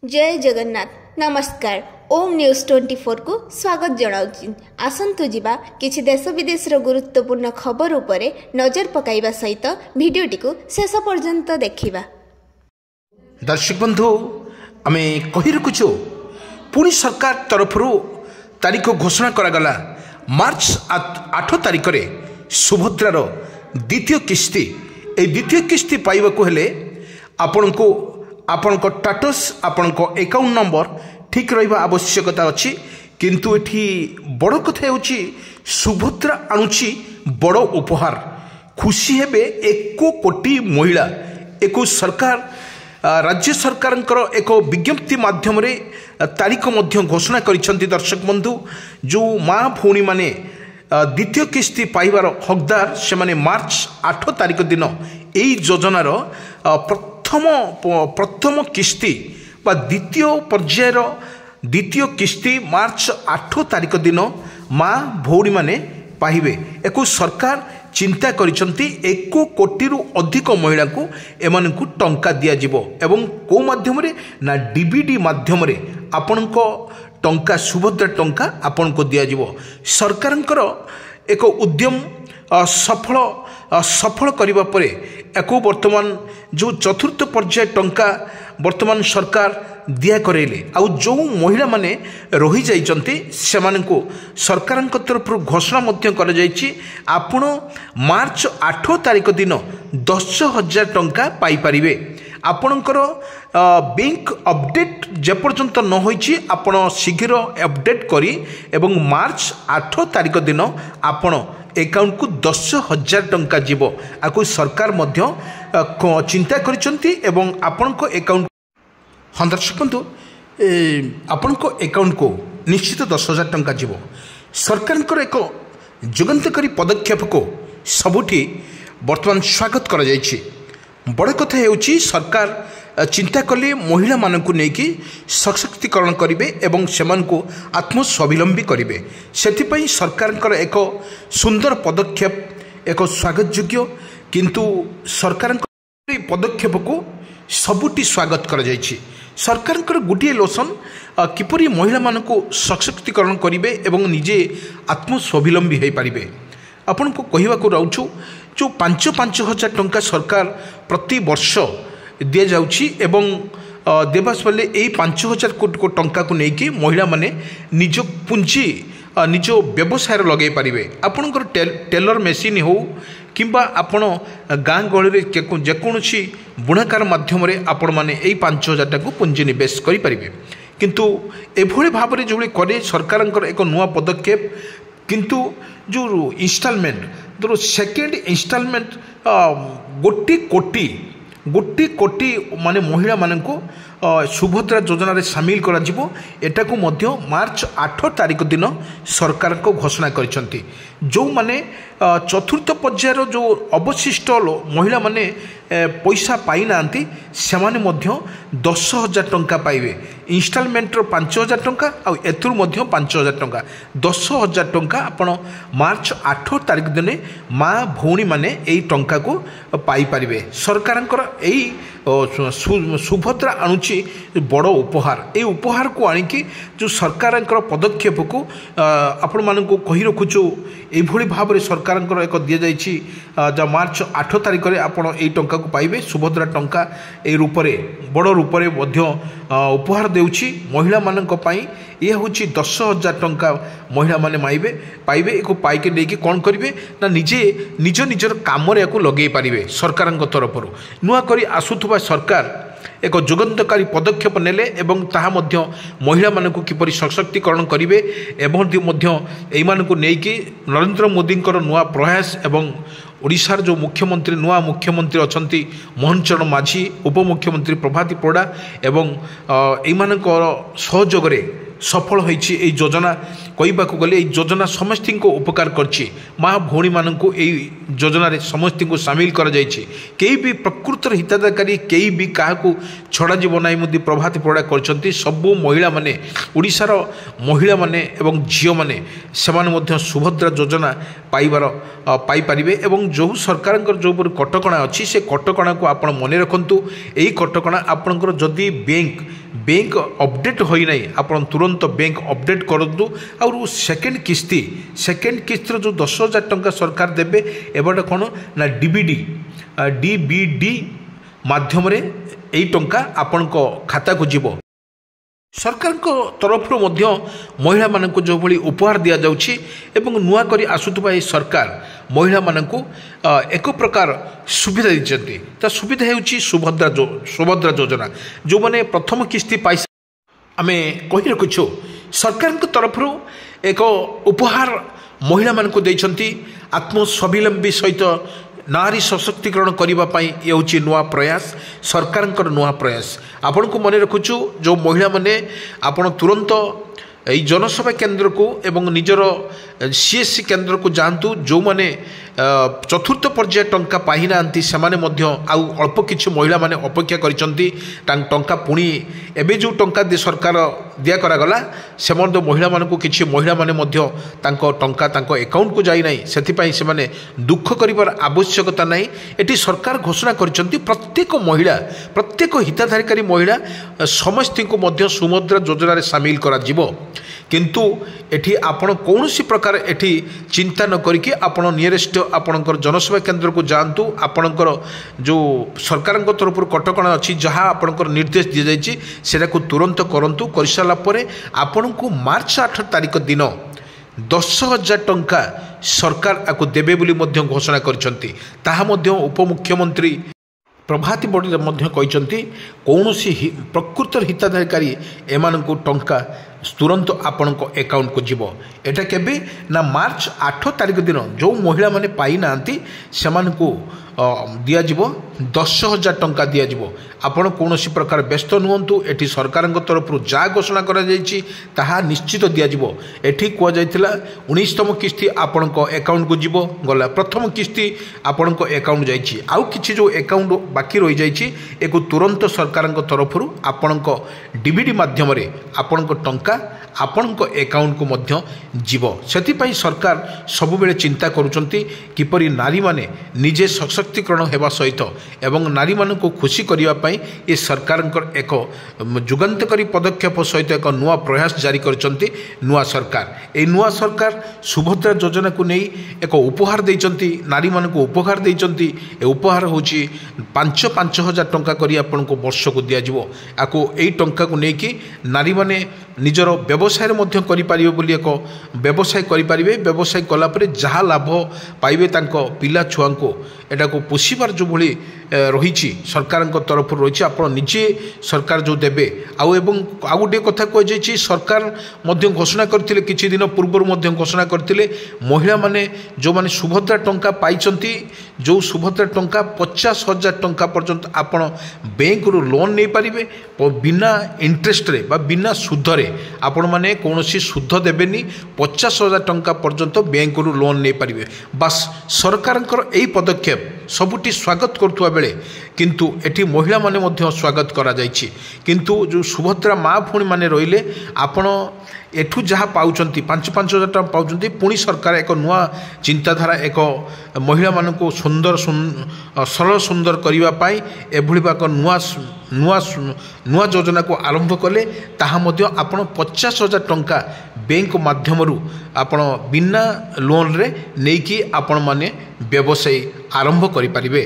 जय जगन्नाथ नमस्कार ओम न्यूज 24 को स्वागत जनाऊँ आसतु जीवा किछि देश विदेश गुरुत्वपूर्ण खबर उपरे नजर पकाइबा सहित भिडियोटी को शेष पर्यंत देखिबा। दर्शक बंधु आमे कहि रखुछु पुणी सरकार तरफ तारीख घोषणा करागला मार्च 8 तारीख रे सुभद्रार द्वितीय किस्ती ए द्वितीय किस्ती पाइबाकू हेले आपनको आपण स्टाटस आपण अकाउंट नंबर ठीक रहा आवश्यकता अच्छी किंतु एठी बड़ कथा होची सुभद्रा आणुची बड़ उपहार खुशी हेबे 1 कोटी महिला एक सरकार राज्य सरकार एक विज्ञप्ति माध्यम रे तारीख मध्य घोषणा करिसेंती। दर्शक बंधु जो माँ भौणी माने द्वितीय किस्ती पाइबार हकदार से माने मार्च 8 तारीख दिन यही योजनार प्रथम किस्ती बा द्वितीय पर्यायर द्वितीय किस्ती मार्च 8 तारीख दिन माँ भौणी माने पाइबे। एक सरकार चिंता करिसेंती 1 कोटी रु अधिक महिला को एमान को टंका दिया जिवो एवं को माध्यम रे ना डीबीडी माध्यम रे आपनको टंका सुभद्रा टंका आपन को दिया जिवो। सरकारंकर एक उद्यम सफल करबा परे एको वर्तमान जो चतुर्थ पर्याय टंका वर्तमान सरकार दिया करेले आउ जो महिला माने रही जाइचंती सेमान को सरकार तरफ घोषणा मध्य कर जाइछि आपण मार्च 8 तारीख दिन 10,000 टंका पाई परिबे। आपणकर बैंक अपडेट जेपर्यंत न होइछि आपण शीघ्र अपडेट करी एवं मार्च 8 तारीख दिन आपण अकाउंट को 10,000 टंका जीवो आकु सरकार मध्य चिंता करिसेंती एवं आपणको अकाउंट हाँ दर्शक बंधु आपणको अकाउंट को निश्चित 10,000 टंका जीवो। सरकार एक जुगंतकारी पदक्षेप को सबुठी वर्तमान स्वागत करा जाइछि। बड़ कथा हेउछि सरकार चिंता कले महिला मानकु नेकी सशक्तिकरण करिवे एवं सेमान को आत्मस्वावलंबी करिवे। सेथिपई सरकार एक सुंदर पदक्षेप एक स्वागत योग्य किंतु सरकार पदक्षेप को सबुटी स्वागत करा जाइछि। सरकार गोटे लोसन किपरि महिला मानकु सशक्तिकरण करिवे एवं निजे आत्मस्वावलंबी हो पारिबे। आपन को कहवाक रहूछु जो 5,000 टंका सरकार प्रति वर्ष दि जाउछि एवं देवास बेले यही 5,000 कोटी टंका को लेकिन महिला माने निज पुंजी निज व्यवसाय लगे पारिबे। आपणकर टेलर मेसीन हो किंबा आपण गाँ गहली जेकोसी बुणाकार माध्यम रे आपण माने यही 5,000 टाको पुंजी निवेश करि परिबे। किंतु एभଳି भाबरे जोले करे सरकारंकर एक नुआ पदक्षेप किंतु जो इंस्टॉलमेंट जो सेकेंड इंस्टॉलमेंट गोटी कोटी माने महिला माननको सुभद्रा योजना रे शामिल करा जिवो। एटा को मध्य मार्च 8 तारीख दिन सरकार को घोषणा करिसेंती। जो माने चतुर्थ पर्यायर जो अवशिष्ट महिला माने पैसा पाई नांती सेमाने मध्य 10,000 टंका पाइबे। इंस्टॉलमेंट रो 5,000 टंका आ एथुर मध्य 5,000 टंका 10,000 टंका आपण मार्च 8 तारीख दिन माँ भौणी माने एई टंका को पाई परिबे। सरकारंकर एई सुभद्रा आणुची बड़ उपहार ए उपहार को आनिकी जो सरकार पदक्षेप को आपण मानक कही रखुचु एभली भाव में सरकार एक दि जाइछि मार्च 8 तारीख में आपण एई टंका को पाइबे। सुभद्रा टंका ए रूप में बड़ रूप में उपहार देउछि महिला मानक पई। ये हूँ 10,000 टंका महिला माने पाइबे एक पाइके लेके कौन करेंगे ना निजे निजर काम लगे पारे। सरकार तरफ नुआ करी आसुथुबा सरकार एक जुगंतकारी पदक्षेप नेले एवं ताहा मध्य महिला मानक किपरि सशक्तिकरण करिवे एवं एमानकु नेकी नरेंद्र मोदी नुआ प्रयास एवं ओडिशार जो मुख्यमंत्री नुआ मुख्यमंत्री अछंती मोहन चरण माझी उपमुख्यमंत्री प्रभाती परिडा एवं एमानकर सहयोग रे सफल होइछि एई योजना कहबाक गले एई योजना समस्त को उपकार करछि माँ भौणी माननकु एई योजना रे समस्त को शामिल करा जाइछि केई भी प्रकृतर हिताधिकारी केई भी काहाकू छड़ा जीव नाई मोदी प्रभात परिड़ा करछन्ति सबु महिला माने ओडिशार महिला माने एवं झियो माने सेमाने मध्य सुभद्रा योजना पाई पारिबे एवं जो सरकारंकर जो कटकणा अच्छी से कटकणा को आपण मने रखंतु एई कटकणा आपणकर जदि बैंक अपडेट होई नाही आपण तुरंत बैंक अपडेट करदु और सेकेंड किस्तर जो 10,000 टंका सरकार देबे एबाटा कोन ना डीबीडी माध्यम रे एई टंका आपणको खाता को जीवो सरकार तरफ महिला मानक जो भली उपहार दि जाउछि एवं नुआ करी आसुथबा ए सरकार महिला मानक एक प्रकार सुविधा दी ता सुविधा हेउछि सुभद्रा योजना जो माने प्रथम किस्ती पाई आमे कहि रखुछु सरकार तरफ एक उपहार महिला मानक देइछन्ति आत्मस्वावलंबी सहित नारी सशक्तिकरण करने ये हूँ नुआ प्रयास सरकार नुआ प्रयास आपण को मन रखुचु जो महिला माने आपण तुरंत यही जनसभा केन्द्र को एवं निजर सीएससी केन्द्र को जातु जो माने चतुर्थ पर्याय टंका पाई ना आउ अल्प किछि महिला माने अपेक्षा करिसंती टंका पुणी एबे जो टंका सरकार दिया करागला से महिला मानक किछि महिला माने मध्य तांको टंका तांको अकाउंट को जाई नाही सेथिपाई से माने दुख करिवार आवश्यकता नाही एटी सरकार घोषणा करिसंती प्रत्येक हिताधिकारी महिला समस्त को मध्य सुभद्रा योजना रे शामिल करा जिवो किंतु एठी आपण कौनसी प्रकार एठी चिंता न करिके आपण नियरेस्ट आपणकर जनसभा केन्द्र को जातु आपणकर जो सरकार तरफ कटकणा अच्छी जहाँ आपणकर निर्देश दि जाइए सेटा को तुरंत करंतु कर सारा पर आपण को मार्च 8 तारिख दिन 10,000 टंका सरकार आपको देबे बोली मध्य घोषणा करछंती ताहा मध्य उपमुख्यमंत्री प्रभाती बड़ी कहते कौन प्रकृतर हिताधिकारी एमान को टंका तुरंत आपण अकाउंट को जीव एटा केबे ना मार्च 8 तारिख दिन जो महिला माने पाई नांती सेमान को दिया जीव 10,000 टंका दिया जीव आपण कौनसी प्रकार व्यस्त नुहंतु एठी सरकार तरफ जा घोषणा करा जायछि ताहा निश्चित दिया जीव एठी को जायतिला 19तम किस्ती आपण अकाउंट को जीव गला प्रथम किस्ती आपण अकाउंट जायछि आउ किछि जो अकाउंट बाकी रही जायछि एको तुरंत सरकार तरफ आपण डीबीडी माध्यम रे आपण टंका आपण अकाउंट को मध्य जीव सेतिपई सरकार सबु बेले चिंता करूचंती किपरि नारी माने निजे सशक्तिकरण हेबा सहित एवं नारी मान को खुशी करिवा पई ए सरकार एक जुगान्तकारी पदक्षेप सहित एक नुआ प्रयास जारी करचंती नुआ सरकार सुभद्रा योजना को नहीं एक उपहार देइचंती नारी मान को उपहार देइचंती ए उपहार होची 5,000 टंका करी आपण को वर्ष को दिया जिवो आको एई टंका को नहीं कि नारी माने निजर व्यवसाय मध्य करि पारिबे बोली एक व्यवसाय करि पारिबे व्यवसाय कला परे जहा लाभ पाइबे तांको पिला छुआ को एटा को पोषिबार जो भली रही सरकार तरफ रही आप निजे सरकार जो देवे आउ गोटे कथा कहुई सरकार मध्य घोषणा करते किछि दिन पूर्व घोषणा करते महिला माने जो माने सुभद्रा टंका पाई जो सुभद्रा टंका 50,000 टंका पर्यंत आपण बैंक रु लोन नहीं पारिबे बिना इंटरेस्ट रे बा बिना सुध रे आपण माने कौनसी सुध देबेनी 50,000 टंका पर्यंत बैंक रु लोन नहीं पारिबे बस सरकार यही पदक्षेप सबुटी स्वागत करुवा बेले किंतु एठी महिला माने मध्य स्वागत करा जायछि किंतु जो सुभद्रा माँ भौणी माने रहिले आपण एठू जहाँ पाउचंती 5,000 टंका पाउचंती पुणी सरकार एक नुआ चिंताधारा एक महिला मान को सरल सुंदर करने पाई एभली एक नुआ योजना को आरंभ कले ताहा मध्य आपण 50,000 टंका बैंक माध्यम आपण बिना लोन रे नेकी आपण माने व्यवसाय आरंभ करि परिबे।